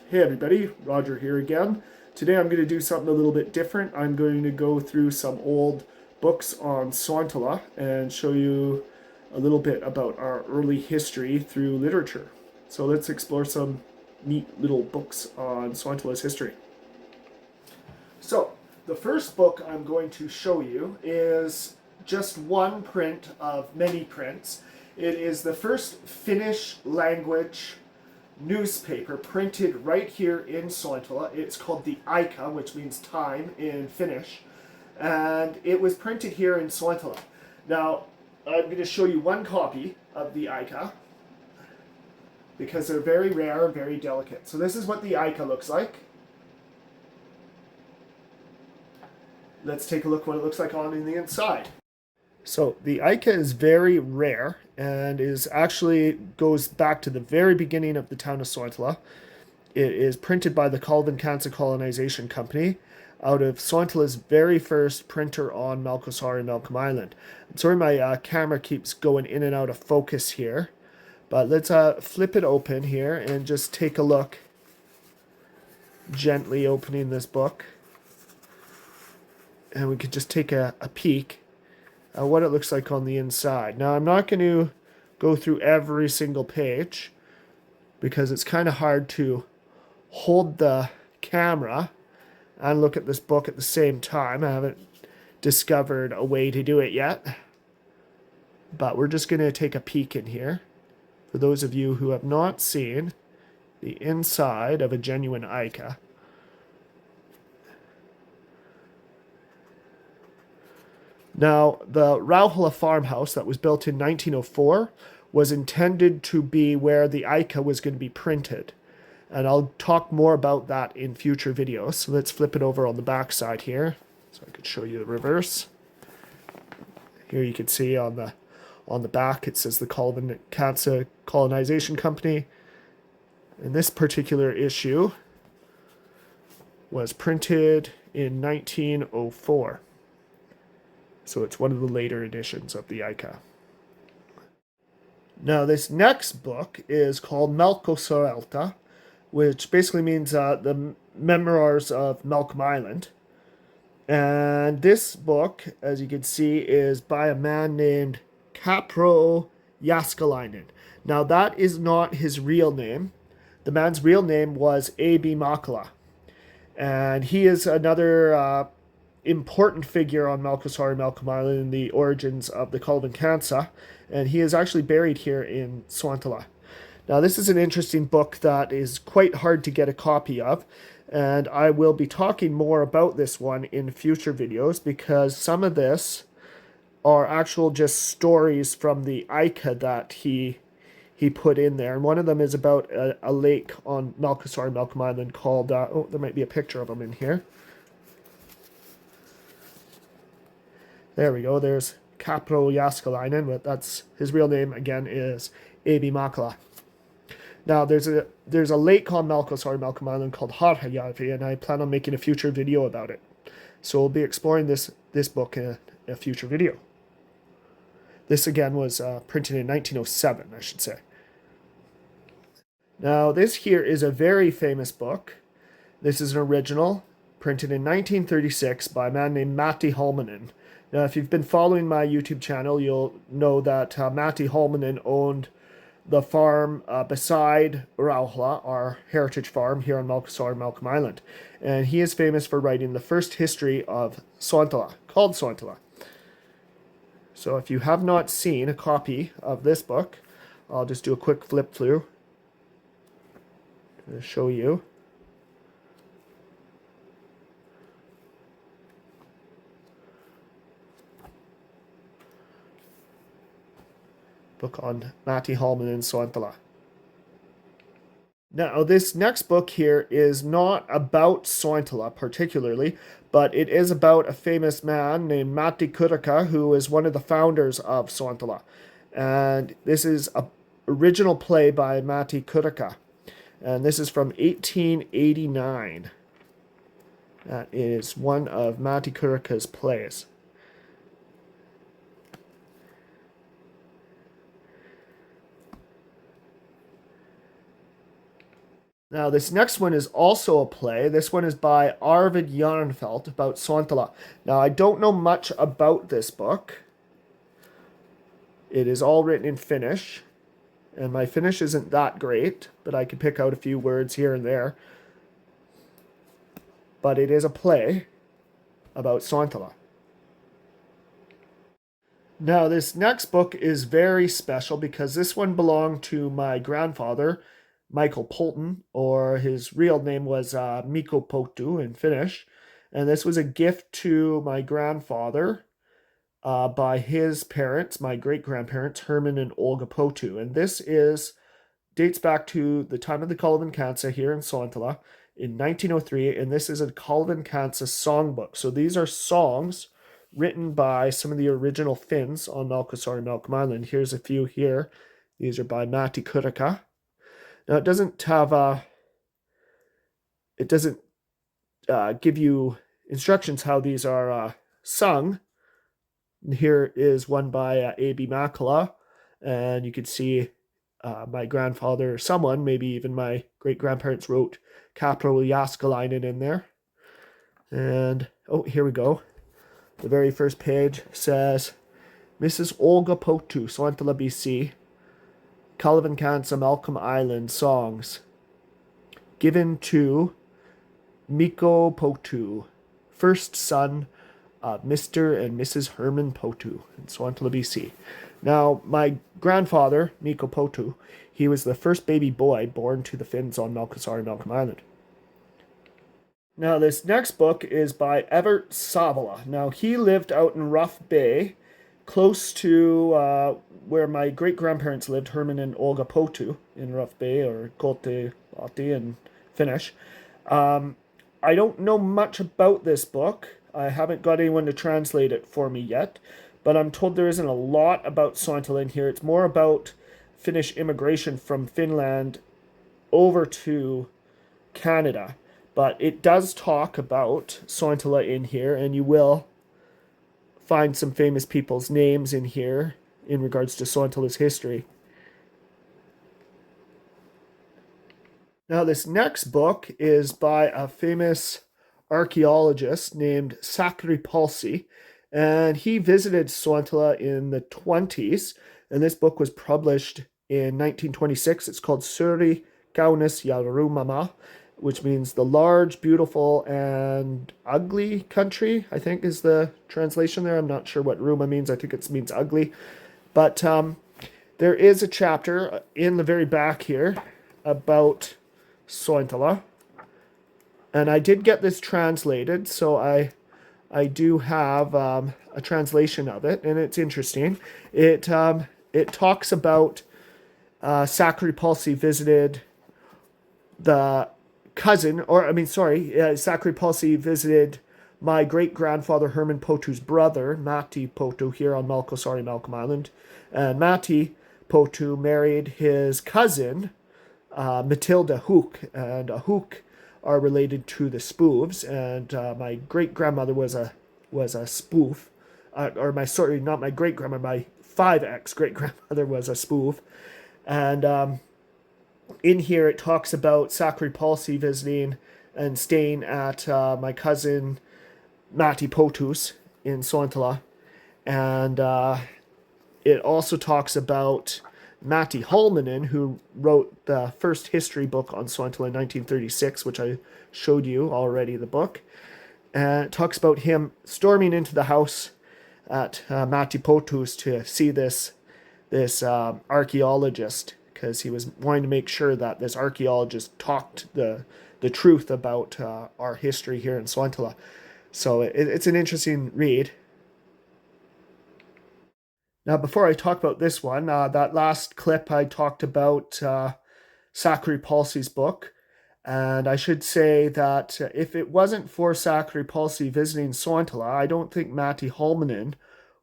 Hey everybody, Roger here again. Today I'm going to do something a little bit different. I'm going to go through some old books on Sointula and show you a little bit about our early history through literature. So let's explore some neat little books on Sointula's history. So the first book I'm going to show you is just one print of many prints. It is the first Finnish language newspaper printed right here in Sointula. It's called the Aika, which means time in Finnish, and it was printed here in Sointula. Now, I'm going to show you one copy of the Aika because they're very rare and very delicate. So this is what the Aika looks like. Let's take a look what it looks like on the inside. So the Aika is very rare and is actually goes back to the very beginning of the town of Sointula. It is printed by the Calvin-Cansa Colonization Company out of Sointula's very first printer on Malkosari, Malcolm Island. I'm sorry my camera keeps going in and out of focus here, but let's flip it open here and just take a look. Gently opening this book. And we could just take a peek at what it looks like on the inside. Now, I'm not going to go through every single page because it's kind of hard to hold the camera and look at this book at the same time. I haven't discovered a way to do it yet, but we're just going to take a peek in here for those of you who have not seen the inside of a genuine Aika. Now, the Rauhala farmhouse that was built in 1904 was intended to be where the Aika was going to be printed. And I'll talk more about that in future videos. So let's flip it over on the back side here so I could show you the reverse. Here you can see on the back it says the Calvin-Cansa Colonization Company. And this particular issue was printed in 1904. So it's one of the later editions of the Aika. Now this next book is called Malkosari, which basically means the memoirs of Malcolm Island. And this book, as you can see, is by a man named Kapro Jaskalainen. Now that is not his real name. The man's real name was A.B. Makala. And he is another important figure on Malkosari, Malcolm Island in the origins of the Calvin-Cansa, and he is actually buried here in Sointula. Now, this is an interesting book that is quite hard to get a copy of, and I will be talking more about this one in future videos because some of this are actual just stories from the Aika that he put in there, and one of them is about a lake on Malkosari, Malcolm Island called, oh, there might be a picture of him in here. There we go. There's Kapro Jaskalainen, but that's his real name again is A.B. Makala. Now there's a lake on Malkosari, Malcolm Island called Harhajarvi, and I plan on making a future video about it. So we'll be exploring this book in a future video. This again was printed in 1907, I should say. Now this here is a very famous book. This is an original printed in 1936 by a man named Matti Holmanen. Now, if you've been following my YouTube channel, you'll know that Matti Holmanen owned the farm beside Rauhala, our heritage farm here on Malkosari, Malcolm Island. And he is famous for writing the first history of Sointula, called Sointula. So if you have not seen a copy of this book, I'll just do a quick flip through to show you. Book on Matti Holmanen and Sointula. Now, this next book here is not about Sointula particularly, but it is about a famous man named Matti Kurikka, who is one of the founders of Sointula. And this is an original play by Matti Kurikka. And this is from 1889. That is one of Matti Kurikka's plays. Now, this next one is also a play. This one is by Arvid Jarnfelt about Sointula. Now, I don't know much about this book. It is all written in Finnish, and my Finnish isn't that great, but I can pick out a few words here and there. But it is a play about Sointula. Now, this next book is very special because this one belonged to my grandfather, Michael Polton, or his real name was Mikko Potu in Finnish. And this was a gift to my grandfather by his parents, my great grandparents, Herman and Olga Potu. And this dates back to the time of the Calvin Kansa here in Sointula in 1903. And this is a Calvin Kansa songbook. So these are songs written by some of the original Finns on Malkosaari Malcolm Island. Here's a few here. These are by Matti Kurikka. Now it doesn't give you instructions how these are sung. Here is one by A.B. Makala, and you can see my grandfather, someone, maybe even my great-grandparents wrote Kapro Jaskalainen in there. And, oh, here we go. The very first page says, Mrs. Olga Potu, Sointula, BC, Calvin Kansa, Malcolm Island songs. Given to Mikko Potu, first son of Mr. and Mrs. Herman Potu in Sointula, BC. Now, my grandfather, Mikko Potu, he was the first baby boy born to the Finns on Malkosaari Malcolm Island. Now, this next book is by Evert Savola. Now, he lived out in Rough Bay, close to where my great-grandparents lived, Herman and Olga Potu, in Rough Bay, or Kotelahti in Finnish. I don't know much about this book. I haven't got anyone to translate it for me yet, but I'm told there isn't a lot about Sointula in here. It's more about Finnish immigration from Finland over to Canada. But it does talk about Sointula in here, and you will find some famous people's names in here in regards to Sointula's history. Now, this next book is by a famous archaeologist named Sakari Palsi, and he visited Sointula in the 20s, and this book was published in 1926. It's called Suuri Kaunis ja Rumama, which means the large, beautiful, and ugly country, I think is the translation there. I'm not sure what Ruma means. I think it means ugly. But there is a chapter in the very back here about Sointula. And I did get this translated, so I do have a translation of it, and it's interesting. It talks about Sakari Palsi visited the cousin, Sakari Palsi visited my great-grandfather Herman Potu's brother, Matti Potu, here on Malkosaari Malcolm Island. And Matti Potu married his cousin, Matilda Hook, and a Hook are related to the Spoofs, and my great-grandmother was a spoof, not my great-grandmother, my 5X great-grandmother was a spoof. And in here it talks about Sakari Palsi visiting and staying at my cousin Matti Potu's in Sointula. And it also talks about Matti Holmanen, who wrote the first history book on Sointula in 1936, which I showed you already, the book. And it talks about him storming into the house at Matti Potu's to see this archaeologist, because he was wanting to make sure that this archaeologist talked the truth about our history here in Sointula. So it's an interesting read. Now, before I talk about this one, that last clip I talked about Sakari Palsi's book. And I should say that if it wasn't for Sakari Palsi visiting Sointula, I don't think Matti Holmanen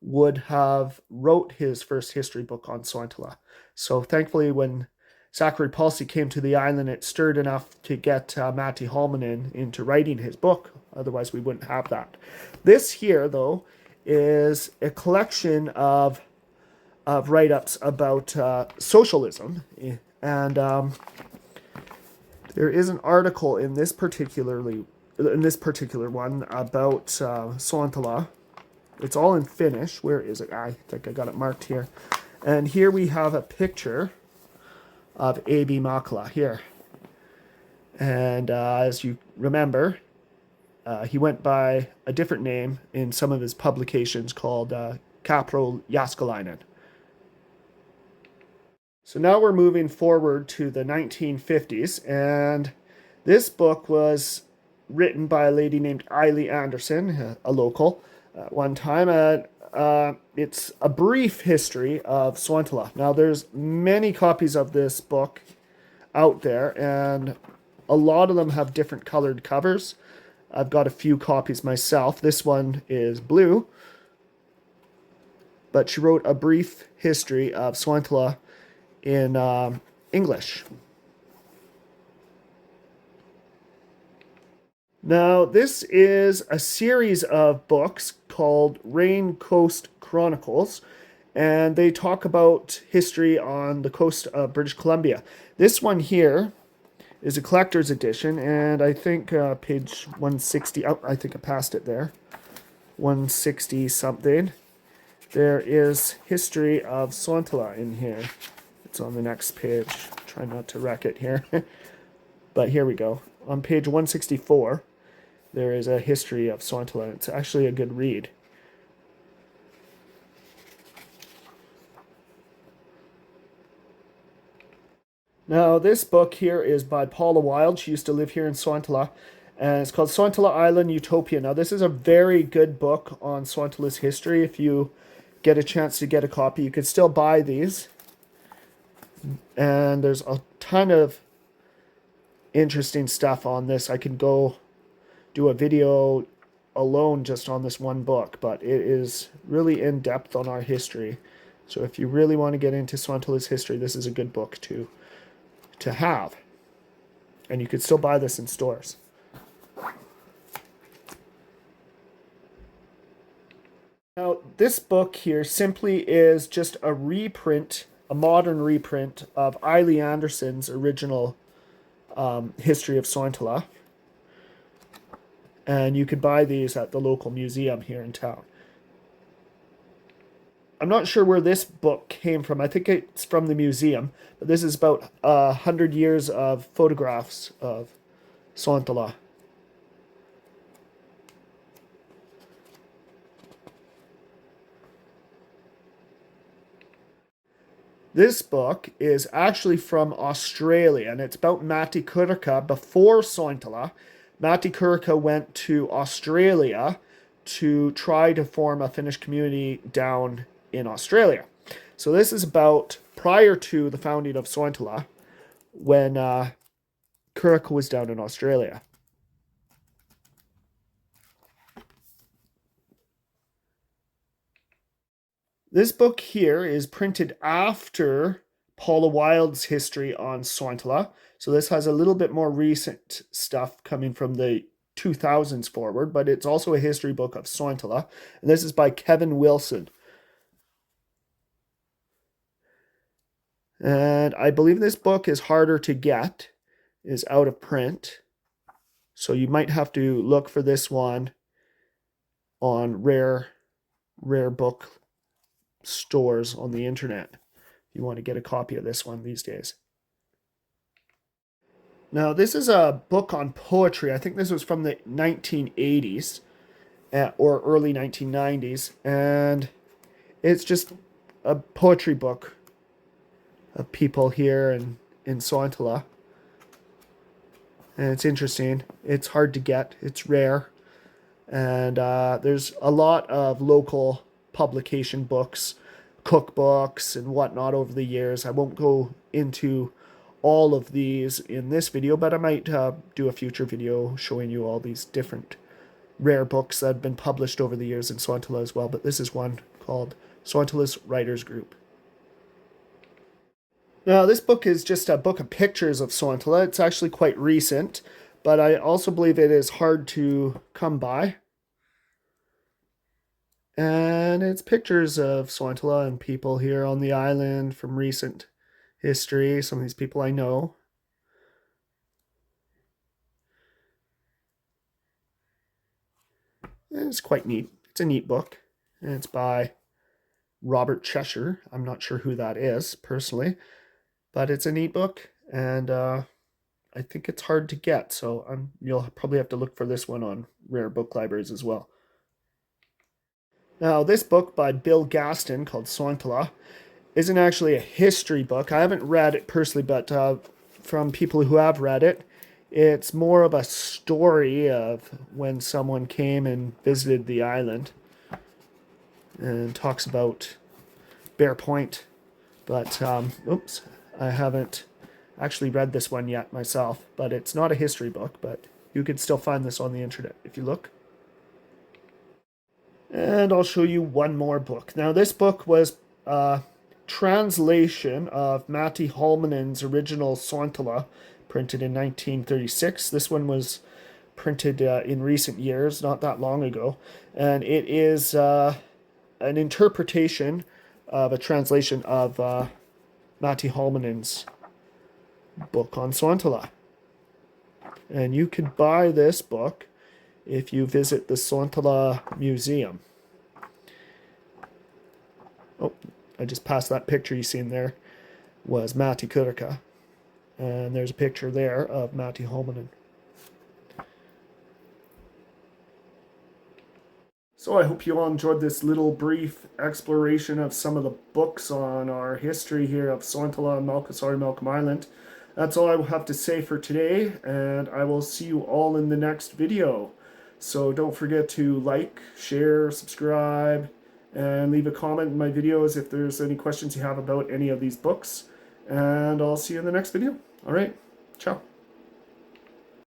would have wrote his first history book on Sointula. So thankfully, when Sakari Palsi came to the island, it stirred enough to get Matti Holmanen into writing his book. Otherwise, we wouldn't have that. This here, though, is a collection of write-ups about socialism. And There is an article in this particular one about Sointula. It's all in Finnish. Where is it? I think I got it marked here. And here we have a picture of A.B. Makala here. And as you remember, he went by a different name in some of his publications called Kapro Jaskalainen. So now we're moving forward to the 1950s, and this book was written by a lady named Eiley Anderson, a local, at one time. It's a brief history of Sointula. Now, there's many copies of this book out there, and a lot of them have different colored covers. I've got a few copies myself. This one is blue, but she wrote a brief history of Sointula in English. Now, this is a series of books called Rain Coast Chronicles, and they talk about history on the coast of British Columbia. This one here is a collector's edition, and I think page 160, oh, I think I passed it there, 160 something. There is history of Sointula in here. It's on the next page. Try not to wreck it here. But here we go. On page 164, there is a history of Sointula. It's actually a good read. Now, this book here is by Paula Wilde. She used to live here in Sointula. And it's called Sointula Island Utopia. Now, this is a very good book on Sointula's history. If you get a chance to get a copy, you could still buy these. And there's a ton of interesting stuff on this. I could go do a video alone just on this one book, but it is really in depth on our history. So if you really want to get into Sointula's history, this is a good book to have. And you could still buy this in stores. Now, this book here simply is just a reprint, a modern reprint of Eiley Anderson's original history of Sointula. And you could buy these at the local museum here in town. I'm not sure where this book came from. I think it's from the museum. But this is about 100 years of photographs of Sointula. This book is actually from Australia, and it's about Matti Kurikka before Sointula. Matti Kurikka went to Australia to try to form a Finnish community down in Australia. So this is about prior to the founding of Sointula, when Kurikka was down in Australia. This book here is printed after Paula Wilde's history on Sointula. So this has a little bit more recent stuff coming from the 2000s forward, but it's also a history book of Sointula. And this is by Kevin Wilson. And I believe this book is harder to get, is out of print. So you might have to look for this one on rare book stores on the internet if you want to get a copy of this one these days. Now, this is a book on poetry. I think this was from the 1980s or early 1990s, and it's just a poetry book of people here in Sointula. And it's interesting. It's hard to get. It's rare. And there's a lot of local publication books, cookbooks, and whatnot over the years. I won't go into all of these in this video, but I might do a future video showing you all these different rare books that have been published over the years in Sointula as well. But this is one called Sointula's Writers Group. Now, this book is just a book of pictures of Sointula. It's actually quite recent, but I also believe it is hard to come by. And it's pictures of Sointula and people here on the island from recent history. Some of these people I know. And it's quite neat. It's a neat book. And it's by Robert Cheshire. I'm not sure who that is personally, but it's a neat book. And I think it's hard to get. So you'll probably have to look for this one on rare book libraries as well. Now, this book by Bill Gaston called Sointula isn't actually a history book. I haven't read it personally, but from people who have read it, it's more of a story of when someone came and visited the island and talks about Bear Point. But, oops, I haven't actually read this one yet myself, but it's not a history book, but you can still find this on the internet if you look. And I'll show you one more book. Now, this book was a translation of Matti Holmanen's original Sointula, printed in 1936. This one was printed in recent years, not that long ago. And it is an interpretation of a translation of Matti Holmanen's book on Sointula. And you can buy this book if you visit the Sointula Museum. Oh, I just passed that picture you seen there was Matti Kurika. And there's a picture there of Matti Holmanen. So I hope you all enjoyed this little brief exploration of some of the books on our history here of Sointula and Malcasari Island. That's all I will have to say for today, and I will see you all in the next video. So don't forget to like, share, subscribe, and leave a comment in my videos if there's any questions you have about any of these books. And I'll see you in the next video. All right, ciao.